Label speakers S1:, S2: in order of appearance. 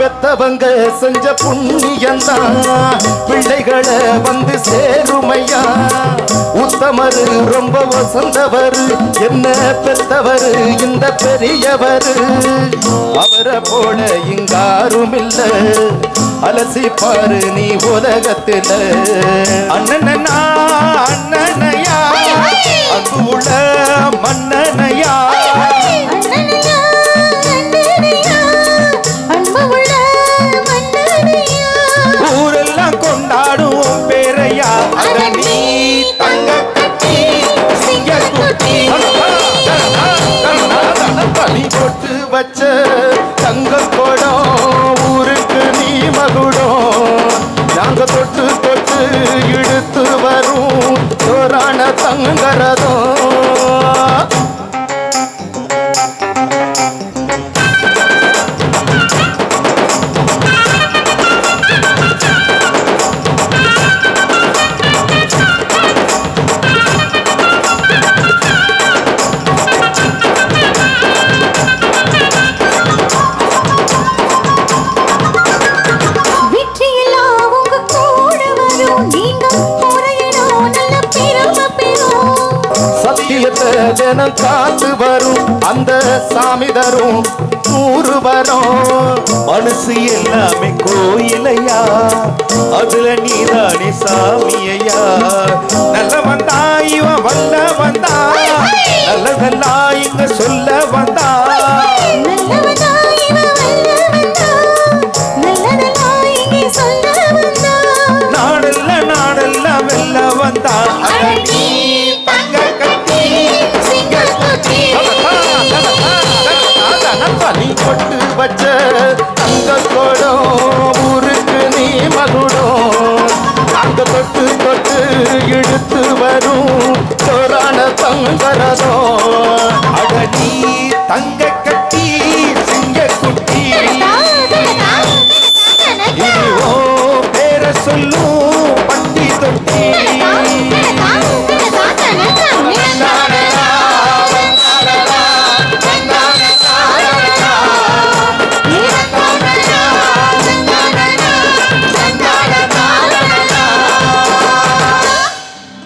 S1: பெத்தவங்க செஞ்ச புண்ணியந்தான் பிள்ளைகளை வந்து சேருமையா. உத்தமரு ரொம்ப வசந்தவரு என்ன பெத்தவரு இந்த பெரியவரு. அவரை போல இங்காரும் இல்ல அலசி பாரு நீ உலகத்துல. அண்ணனா அண்ணனையா அங்கு உள்ள மன்னனையா. ஊரெல்லாம் கொண்டாடும் பேரையா. நீ தங்க கட்டி சிங்கக்குட்டி நீ போட்டு வச்ச தங்க கோடம் ஊருக்கு நீ மகுடம். நாங்க தொட்டு தொட்டு இழுத்து வரும் தோரான தங்கரதம். ஜனம் காத்து வரும் அந்த சாமி தரும் 100 வரும். மனசு எல்லாமே கோயிலையா அதுல நீதானே சாமியா. நல்ல வந்தா இவன் வல்ல வந்தா நல்லதல்லா இங்க சொல்ல வந்தா. நாடல்ல நாடல்ல வெல்ல வந்தா. நீ கொட்டு வச்ச தங்க கோடம் ஊருக்கு நீ மகுடம். அங்க தொட்டு தொட்டு இழுத்து வரும் தோரான தங்கரதம். அட நீ தங்க